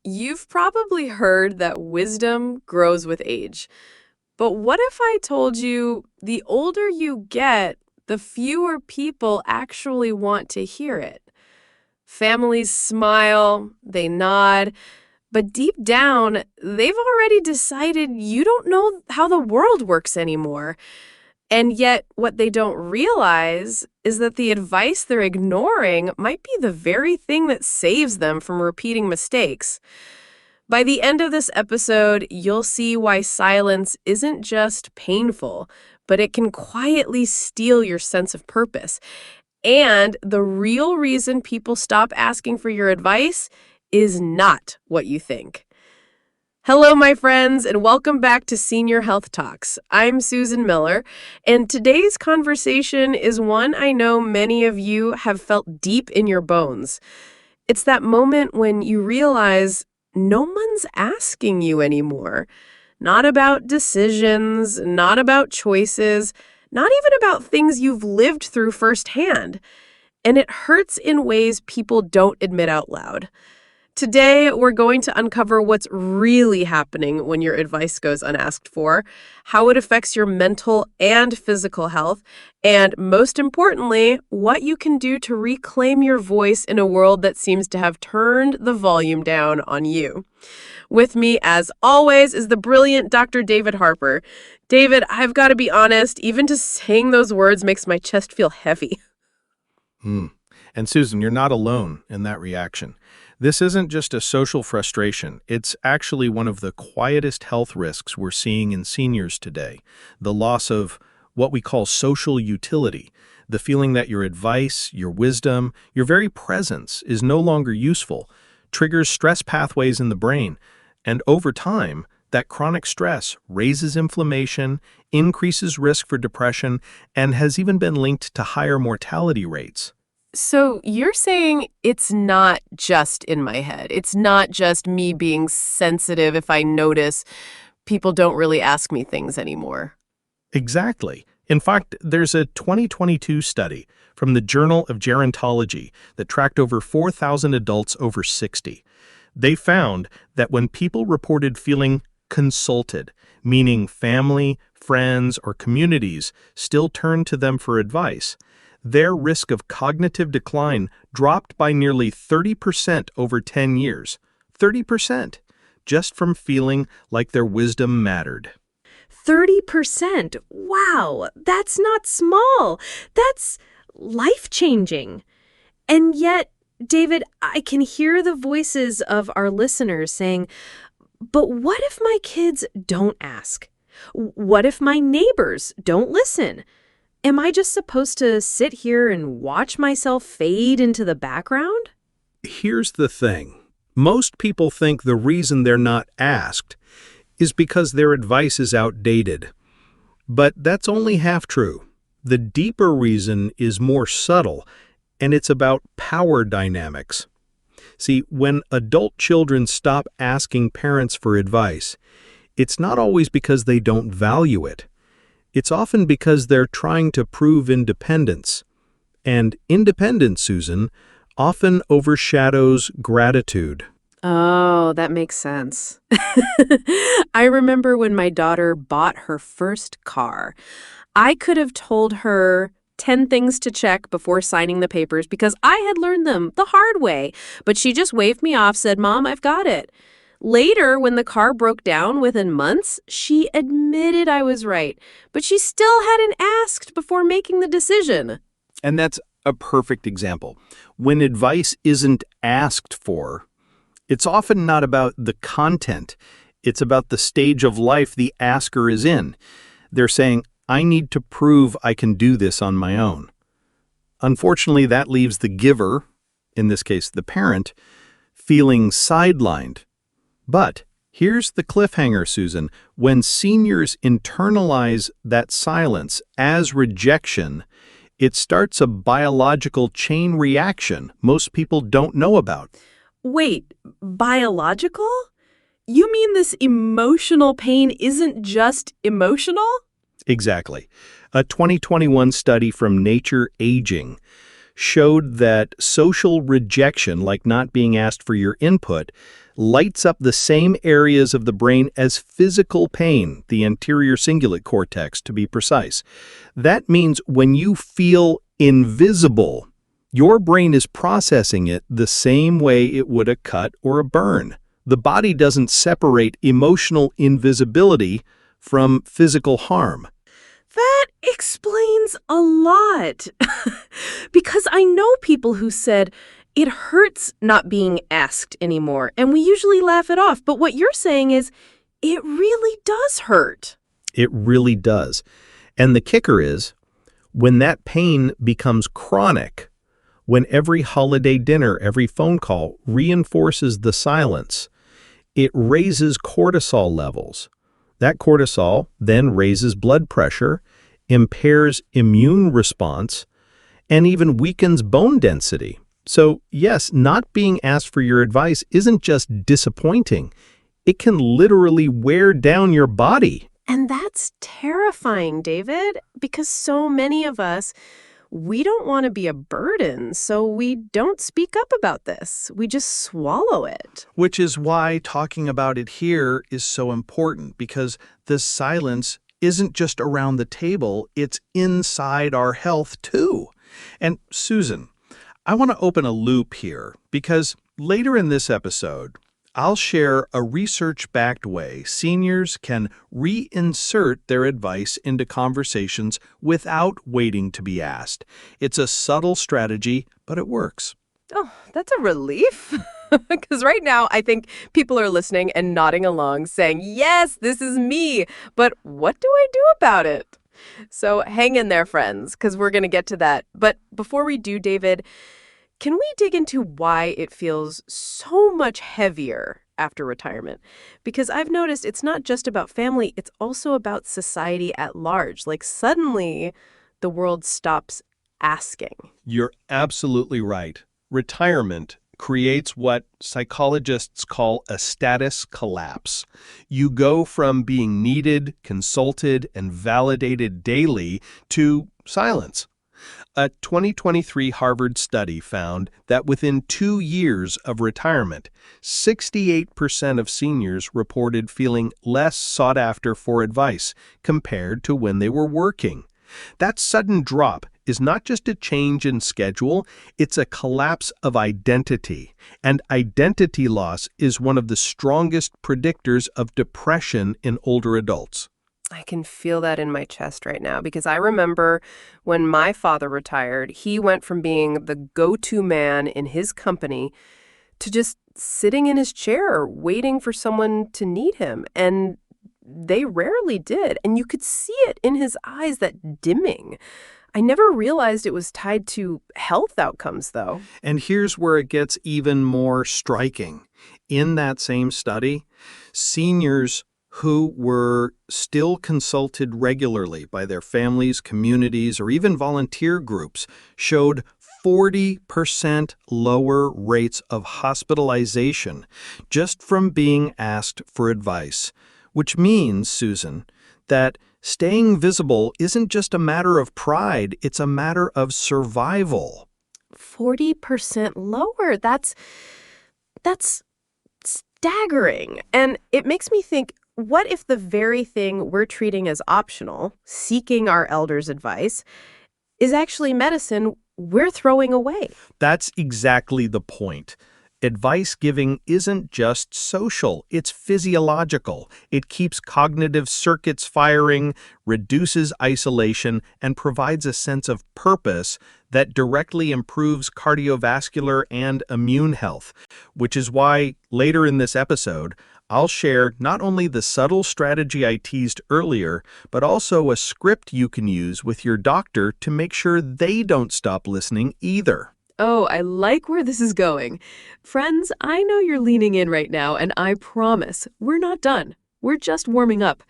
You've probably heard that wisdom grows with age. But what if I told you the older you get, the fewer people actually want to hear it? Families smile, they nod, but deep down, they've already decided you don't know how the world works anymore. And yet, what they don't realize is that the advice they're ignoring might be the very thing that saves them from repeating mistakes. By the end of this episode, you'll see why silence isn't just painful, but it can quietly steal your sense of purpose. And the real reason people stop asking for your advice is not what you think. Hello, my friends, and welcome back to Senior Health Talks. I'm Susan Miller, and today's conversation is one I know many of you have felt deep in your bones. It's that moment when you realize no one's asking you anymore. Not about decisions, not about choices, not even about things you've lived through firsthand. And it hurts in ways people don't admit out loud. Today, we're going to uncover what's really happening when your advice goes unasked for, how it affects your mental and physical health, and most importantly, what you can do to reclaim your voice in a world that seems to have turned the volume down on you. With me, as always, is the brilliant Dr. David Harper. David, I've got to be honest, even just saying those words makes my chest feel heavy. And Susan, you're not alone in that reaction. This isn't just a social frustration. It's actually one of the quietest health risks we're seeing in seniors today. The loss of what we call social utility, the feeling that your advice, your wisdom, your very presence is no longer useful, triggers stress pathways in the brain. And over time, that chronic stress raises inflammation, increases risk for depression, and has even been linked to higher mortality rates. So you're saying it's not just in my head. It's not just me being sensitive if I notice people don't really ask me things anymore. Exactly. In fact, there's a 2022 study from the Journal of Gerontology that tracked over 4,000 adults over 60. They found that when people reported feeling consulted, meaning family, friends, or communities still turned to them for advice, their risk of cognitive decline dropped by nearly 30% over 10 years. 30%, just from feeling like their wisdom mattered. 30%? Wow, that's not small. That's life-changing. And yet, David, I can hear the voices of our listeners saying, but what if my kids don't ask? What if my neighbors don't listen? Am I just supposed to sit here and watch myself fade into the background? Here's the thing. Most people think the reason they're not asked is because their advice is outdated. But that's only half true. The deeper reason is more subtle, and it's about power dynamics. See, when adult children stop asking parents for advice, it's not always because they don't value it. It's often because they're trying to prove independence. And independence, Susan, often overshadows gratitude. Oh, that makes sense. I remember when my daughter bought her first car. I could have told her 10 things to check before signing the papers because I had learned them the hard way. But she just waved me off, said, "Mom, I've got it." Later, when the car broke down within months, she admitted I was right, but she still hadn't asked before making the decision. And that's a perfect example. When advice isn't asked for, it's often not about the content. It's about the stage of life the asker is in. They're saying, I need to prove I can do this on my own. Unfortunately, that leaves the giver, in this case the parent, feeling sidelined. But here's the cliffhanger, Susan. When seniors internalize that silence as rejection, it starts a biological chain reaction most people don't know about. Wait, biological? You mean this emotional pain isn't just emotional? Exactly. A 2021 study from Nature Aging showed that social rejection, like not being asked for your input, lights up the same areas of the brain as physical pain, the anterior cingulate cortex to be precise. That means when you feel invisible, your brain is processing it the same way it would a cut or a burn. The body doesn't separate emotional invisibility from physical harm. That explains a lot. Because I know people who said, it hurts not being asked anymore, and we usually laugh it off. But what you're saying is, it really does hurt. It really does. And the kicker is, when that pain becomes chronic, when every holiday dinner, every phone call reinforces the silence, it raises cortisol levels. That cortisol then raises blood pressure, impairs immune response, and even weakens bone density. So yes, not being asked for your advice isn't just disappointing. It can literally wear down your body. And that's terrifying, David, because so many of us, we don't want to be a burden, so we don't speak up about this. We just swallow it. Which is why talking about it here is so important, because the silence isn't just around the table, it's inside our health too. And Susan, I want to open a loop here, because later in this episode, I'll share a research-backed way seniors can reinsert their advice into conversations without waiting to be asked. It's a subtle strategy, but it works. Oh, that's a relief. Because right now, I think people are listening and nodding along, saying, yes, this is me. But what do I do about it? So hang in there, friends, because we're going to get to that. But before we do, David, can we dig into why it feels so much heavier after retirement? Because I've noticed it's not just about family, it's also about society at large. Like suddenly, the world stops asking. You're absolutely right. Retirement creates what psychologists call a status collapse. You go from being needed, consulted, and validated daily to silence. A 2023 Harvard study found that within 2 years of retirement, 68% of seniors reported feeling less sought after for advice compared to when they were working. That sudden drop is not just a change in schedule, it's a collapse of identity. And identity loss is one of the strongest predictors of depression in older adults. I can feel that in my chest right now because I remember when my father retired, he went from being the go-to man in his company to just sitting in his chair waiting for someone to need him. And they rarely did. And you could see it in his eyes, that dimming. I never realized it was tied to health outcomes, though. And here's where it gets even more striking. In that same study, seniors who were still consulted regularly by their families, communities, or even volunteer groups showed 40% lower rates of hospitalization just from being asked for advice. Which means, Susan, that staying visible isn't just a matter of pride, it's a matter of survival. 40% lower. That's staggering. And it makes me think, what if the very thing we're treating as optional, seeking our elders' advice, is actually medicine we're throwing away? That's exactly the point. Advice giving isn't just social, it's physiological. It keeps cognitive circuits firing, reduces isolation, and provides a sense of purpose that directly improves cardiovascular and immune health, which is why later in this episode, I'll share not only the subtle strategy I teased earlier, but also a script you can use with your doctor to make sure they don't stop listening either. Oh, I like where this is going. Friends, I know you're leaning in right now, and I promise we're not done. We're just warming up.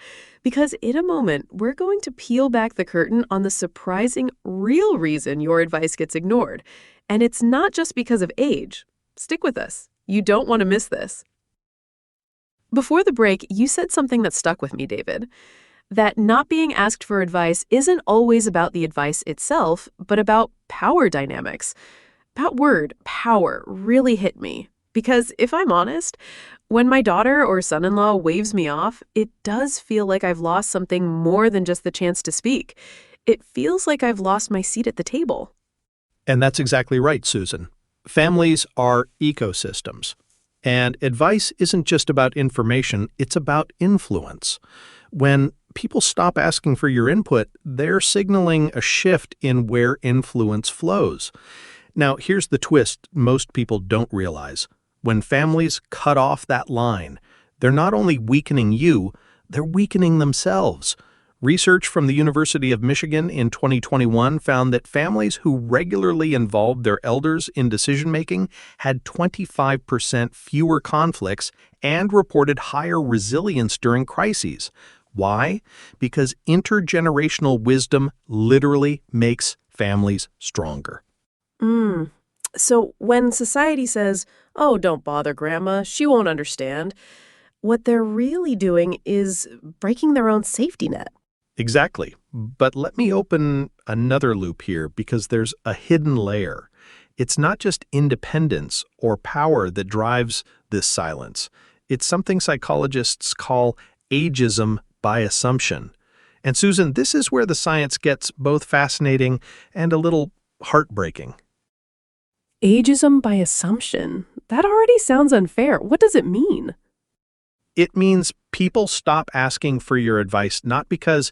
Because in a moment, we're going to peel back the curtain on the surprising, real reason your advice gets ignored. And it's not just because of age. Stick with us. You don't want to miss this. Before the break, you said something that stuck with me, David. That not being asked for advice isn't always about the advice itself, but about power dynamics. That word, power, really hit me. Because if I'm honest, when my daughter or son-in-law waves me off, it does feel like I've lost something more than just the chance to speak. It feels like I've lost my seat at the table. And that's exactly right, Susan. Families are ecosystems. And advice isn't just about information, it's about influence. When people stop asking for your input, they're signaling a shift in where influence flows. Now, here's the twist most people don't realize. When families cut off that line, they're not only weakening you, they're weakening themselves. Research from the University of Michigan in 2021 found that families who regularly involved their elders in decision-making had 25% fewer conflicts and reported higher resilience during crises. Why? Because intergenerational wisdom literally makes families stronger. Mm. So when society says, oh, don't bother Grandma, she won't understand, what they're really doing is breaking their own safety net. Exactly. But let me open another loop here because there's a hidden layer. It's not just independence or power that drives this silence. It's something psychologists call ageism by assumption. And Susan, this is where the science gets both fascinating and a little heartbreaking. Ageism by assumption. That already sounds unfair. What does it mean? It means people stop asking for your advice not because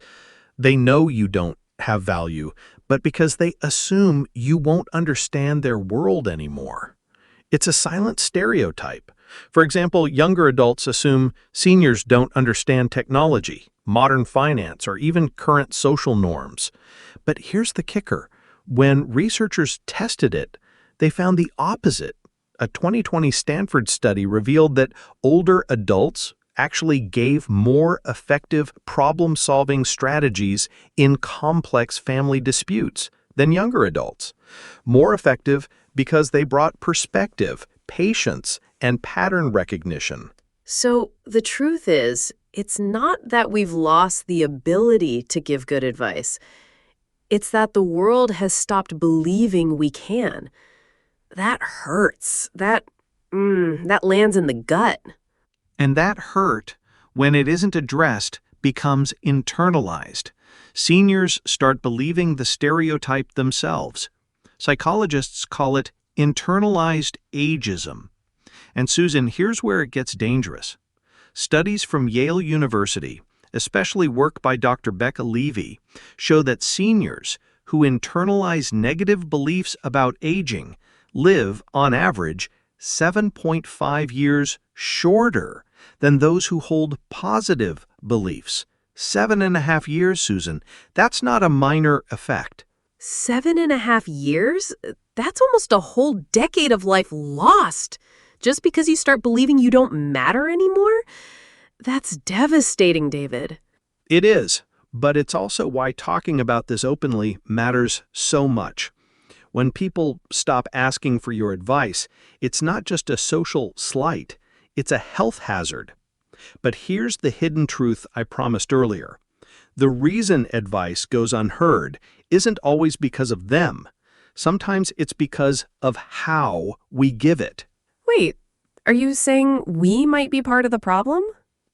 they know you don't have value, but because they assume you won't understand their world anymore. It's a silent stereotype. For example, younger adults assume seniors don't understand technology, modern finance, or even current social norms. But here's the kicker. When researchers tested it, they found the opposite. A 2020 Stanford study revealed that older adults actually gave more effective problem-solving strategies in complex family disputes than younger adults. More effective because they brought perspective, patience, and pattern recognition. So the truth is, it's not that we've lost the ability to give good advice. It's that the world has stopped believing we can. That hurts. That lands in the gut. And that hurt, when it isn't addressed, becomes internalized. Seniors start believing the stereotype themselves. Psychologists call it internalized ageism. And Susan, here's where it gets dangerous. Studies from Yale University, especially work by Dr. Becca Levy, show that seniors who internalize negative beliefs about aging live, on average, 7.5 years shorter than those who hold positive beliefs. 7.5 years, Susan. That's not a minor effect. 7.5 years? That's almost a whole decade of life lost. Just because you start believing you don't matter anymore? That's devastating, David. It is, but it's also why talking about this openly matters so much. When people stop asking for your advice, it's not just a social slight, it's a health hazard. But here's the hidden truth I promised earlier. The reason advice goes unheard isn't always because of them. Sometimes it's because of how we give it. Wait, are you saying we might be part of the problem?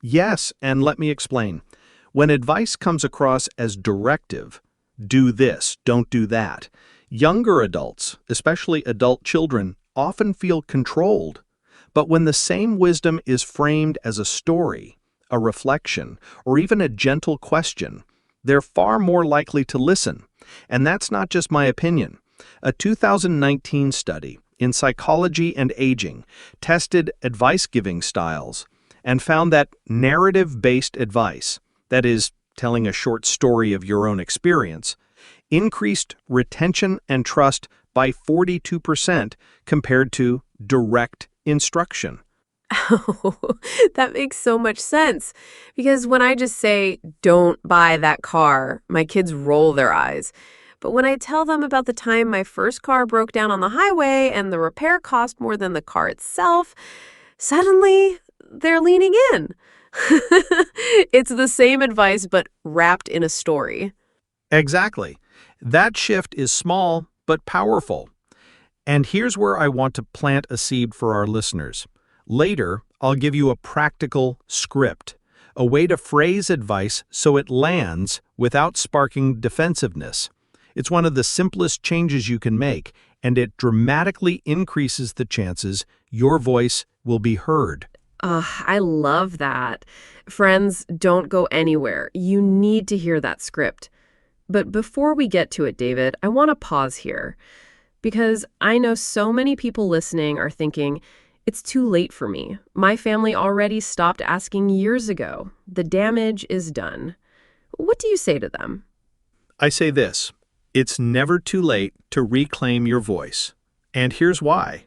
Yes, and let me explain. When advice comes across as directive, do this, don't do that, younger adults, especially adult children, often feel controlled. But when the same wisdom is framed as a story, a reflection, or even a gentle question, they're far more likely to listen. And that's not just my opinion. A 2019 study in Psychology and Aging tested advice-giving styles and found that narrative-based advice, that is, telling a short story of your own experience, increased retention and trust by 42% compared to direct instruction. Oh, that makes so much sense. Because when I just say, don't buy that car, my kids roll their eyes. But when I tell them about the time my first car broke down on the highway and the repair cost more than the car itself, suddenly they're leaning in. It's the same advice, but wrapped in a story. Exactly. That shift is small but powerful. And here's where I want to plant a seed for our listeners. Later, I'll give you a practical script, a way to phrase advice so it lands without sparking defensiveness. It's one of the simplest changes you can make, and it dramatically increases the chances your voice will be heard. I love that. Friends, don't go anywhere. You need to hear that script. But before we get to it, David, I want to pause here because I know so many people listening are thinking, it's too late for me. My family already stopped asking years ago. The damage is done. What do you say to them? I say this, it's never too late to reclaim your voice. And here's why.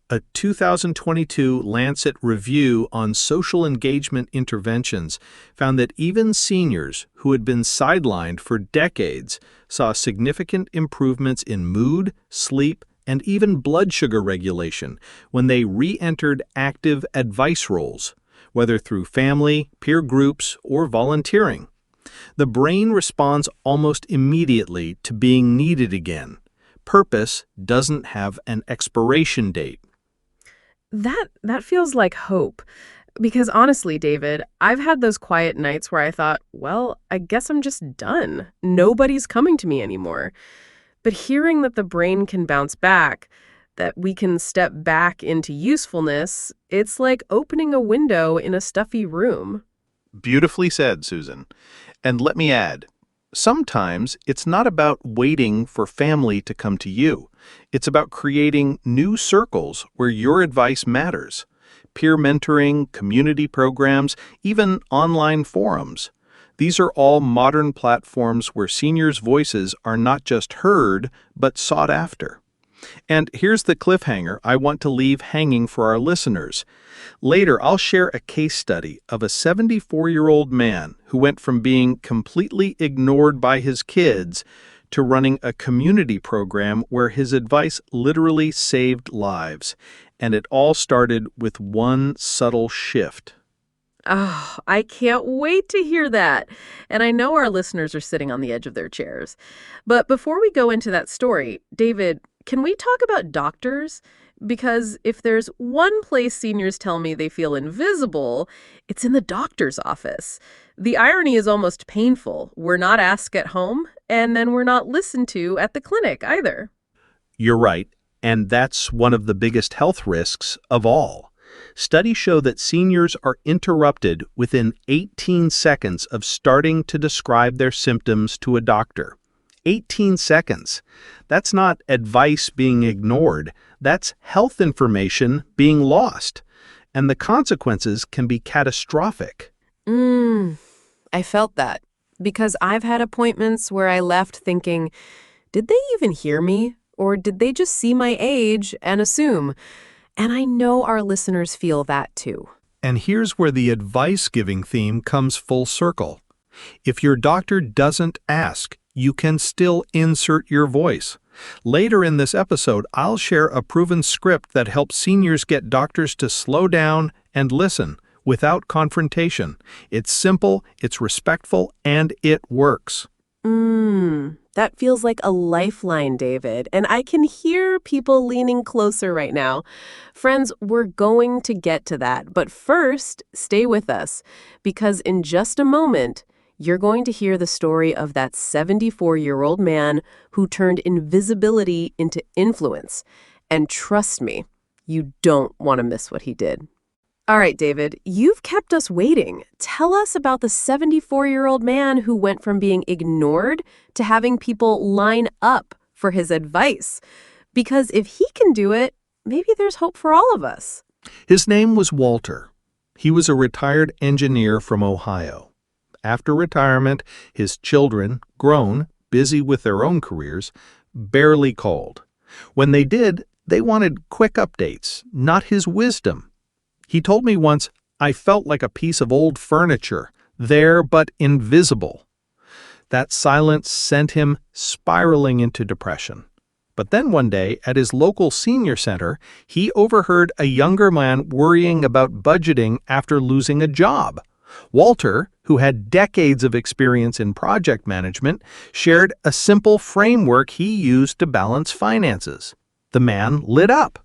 A 2022 Lancet review on social engagement interventions found that even seniors who had been sidelined for decades saw significant improvements in mood, sleep, and even blood sugar regulation when they re-entered active advice roles, whether through family, peer groups, or volunteering. The brain responds almost immediately to being needed again. Purpose doesn't have an expiration date. That feels like hope. Because honestly, David, I've had those quiet nights where I thought, well, I guess I'm just done. Nobody's coming to me anymore. But hearing that the brain can bounce back, that we can step back into usefulness, it's like opening a window in a stuffy room. Beautifully said, Susan. And let me add, sometimes it's not about waiting for family to come to you. It's about creating new circles where your advice matters. Peer mentoring, community programs, even online forums. These are all modern platforms where seniors' voices are not just heard, but sought after. And here's the cliffhanger I want to leave hanging for our listeners. Later, I'll share a case study of a 74-year-old man who went from being completely ignored by his kids to running a community program where his advice literally saved lives. And it all started with one subtle shift. Oh, I can't wait to hear that. And I know our listeners are sitting on the edge of their chairs. But before we go into that story, David, can we talk about doctors? Because if there's one place seniors tell me they feel invisible, it's in the doctor's office. The irony is almost painful. We're not asked at home, and then we're not listened to at the clinic either. You're right, and that's one of the biggest health risks of all. Studies show that seniors are interrupted within 18 seconds of starting to describe their symptoms to a doctor. 18 seconds. That's not advice being ignored. That's health information being lost. And the consequences can be catastrophic. I felt that because I've had appointments where I left thinking, did they even hear me? Or did they just see my age and assume? And I know our listeners feel that too. And here's where the advice-giving theme comes full circle. If your doctor doesn't ask, you can still insert your voice. Later in this episode, I'll share a proven script that helps seniors get doctors to slow down and listen without confrontation. It's simple, it's respectful, and it works. That feels like a lifeline, David, and I can hear people leaning closer right now. Friends, we're going to get to that, but first, stay with us, because in just a moment, you're going to hear the story of that 74-year-old man who turned invisibility into influence. And trust me, you don't want to miss what he did. All right, David, you've kept us waiting. Tell us about the 74-year-old man who went from being ignored to having people line up for his advice. Because if he can do it, maybe there's hope for all of us. His name was Walter. He was a retired engineer from Ohio. After retirement, his children, grown, busy with their own careers, barely called. When they did, they wanted quick updates, not his wisdom. He told me once, I felt like a piece of old furniture, there but invisible. That silence sent him spiraling into depression. But then one day, at his local senior center, he overheard a younger man worrying about budgeting after losing a job. Walter, who had decades of experience in project management, shared a simple framework he used to balance finances. The man lit up.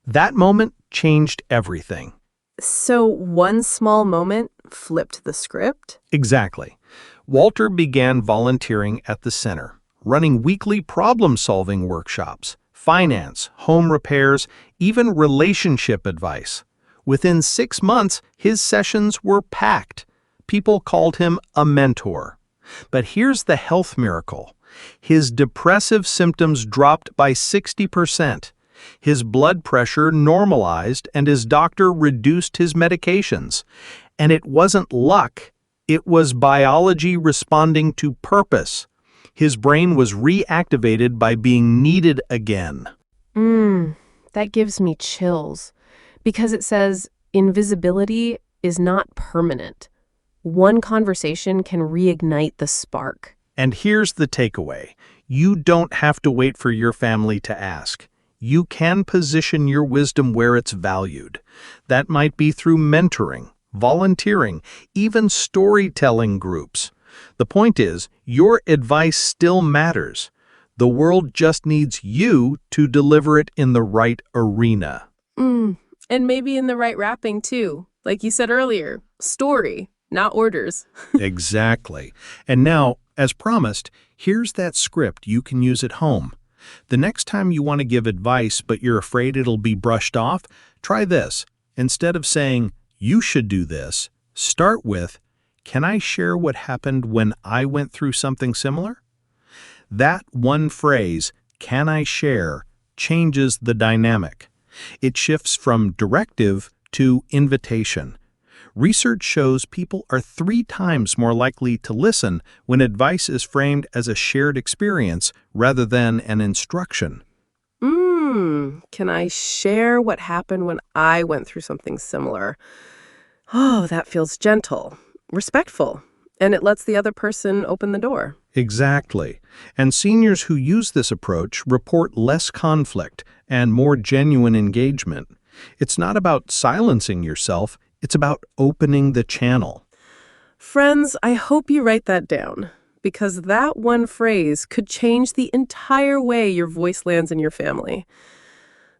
That moment changed everything. So one small moment flipped the script? Exactly. Walter began volunteering at the center, running weekly problem-solving workshops, finance, home repairs, even relationship advice. Within 6 months, his sessions were packed. People called him a mentor. But here's the health miracle. His depressive symptoms dropped by 60%. His blood pressure normalized and his doctor reduced his medications. And it wasn't luck. It was biology responding to purpose. His brain was reactivated by being needed again. That gives me chills. Because it says invisibility is not permanent. One conversation can reignite the spark. And here's the takeaway. You don't have to wait for your family to ask. You can position your wisdom where it's valued. That might be through mentoring, volunteering, even storytelling groups. The point is, your advice still matters. The world just needs you to deliver it in the right arena. And maybe in the right wrapping, too. Like you said earlier, story, not orders. Exactly. And now, as promised, here's that script you can use at home. The next time you want to give advice but you're afraid it'll be brushed off, try this. Instead of saying, "You should do this," start with, "Can I share what happened when I went through something similar?" That one phrase, "Can I share?" changes the dynamic. It shifts from directive to invitation. Research shows people are 3 times more likely to listen when advice is framed as a shared experience rather than an instruction. Can I share what happened when I went through something similar? Oh, that feels gentle, respectful, and it lets the other person open the door. Exactly. And seniors who use this approach report less conflict and more genuine engagement. It's not about silencing yourself, it's about opening the channel. Friends, I hope you write that down, because that one phrase could change the entire way your voice lands in your family.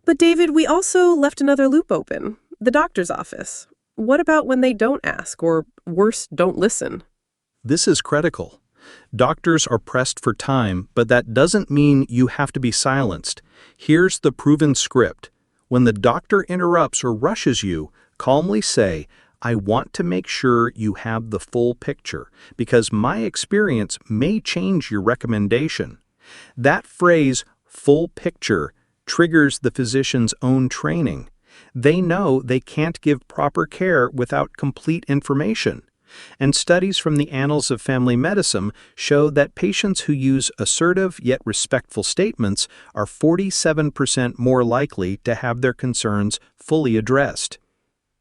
But David, we also left another loop open, the doctor's office. What about when they don't ask, or worse, don't listen? This is critical. Doctors are pressed for time, but that doesn't mean you have to be silenced. Here's the proven script. When the doctor interrupts or rushes you, calmly say, "I want to make sure you have the full picture, because my experience may change your recommendation." That phrase, "full picture," triggers the physician's own training. They know they can't give proper care without complete information. And studies from the Annals of Family Medicine show that patients who use assertive yet respectful statements are 47% more likely to have their concerns fully addressed.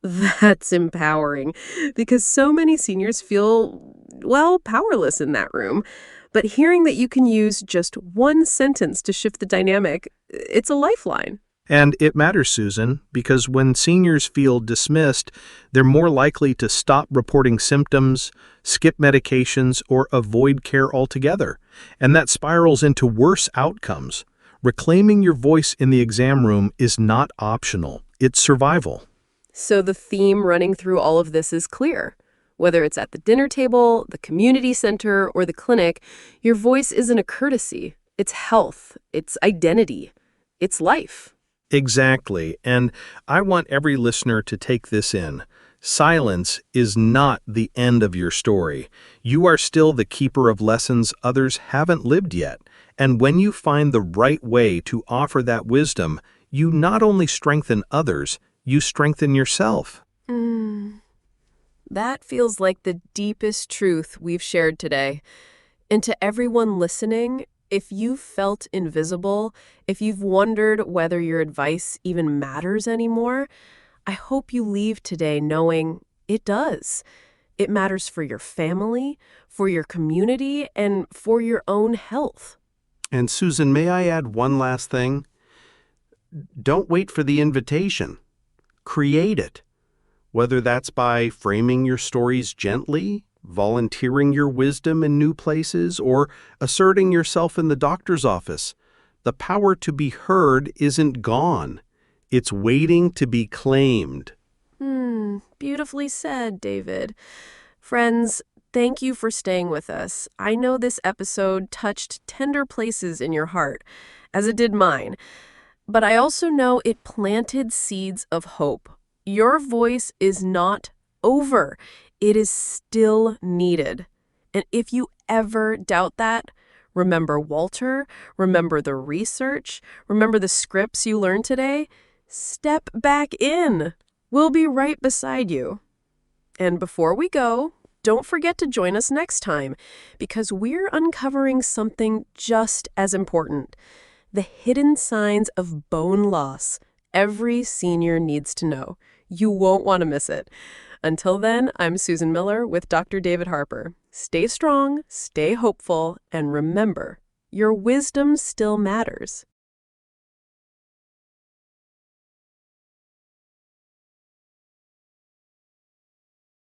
That's empowering, because so many seniors feel, well, powerless in that room. But hearing that you can use just one sentence to shift the dynamic, it's a lifeline. And it matters, Susan, because when seniors feel dismissed, they're more likely to stop reporting symptoms, skip medications, or avoid care altogether. And that spirals into worse outcomes. Reclaiming your voice in the exam room is not optional. It's survival. So the theme running through all of this is clear. Whether it's at the dinner table, the community center, or the clinic, your voice isn't a courtesy. It's health. It's identity. It's life. Exactly, and I want every listener to take this in. Silence is not the end of your story. You are still the keeper of lessons others haven't lived yet. And when you find the right way to offer that wisdom, you not only strengthen others, you strengthen yourself. That feels like the deepest truth we've shared today. And to everyone listening, if you've felt invisible, if you've wondered whether your advice even matters anymore, I hope you leave today knowing it does. It matters for your family, for your community, and for your own health. And Susan, may I add one last thing? Don't wait for the invitation. Create it. Whether that's by framing your stories gently, volunteering your wisdom in new places, or asserting yourself in the doctor's office. The power to be heard isn't gone. It's waiting to be claimed. Beautifully said, David. Friends, thank you for staying with us. I know this episode touched tender places in your heart, as it did mine. But I also know it planted seeds of hope. Your voice is not over. It is still needed. And if you ever doubt that, remember Walter, remember the research, remember the scripts you learned today. Step back in. We'll be right beside you. And before we go, don't forget to join us next time, because we're uncovering something just as important: the hidden signs of bone loss every senior needs to know. You won't want to miss it. Until then, I'm Susan Miller with Dr. David Harper. Stay strong, stay hopeful, and remember, your wisdom still matters.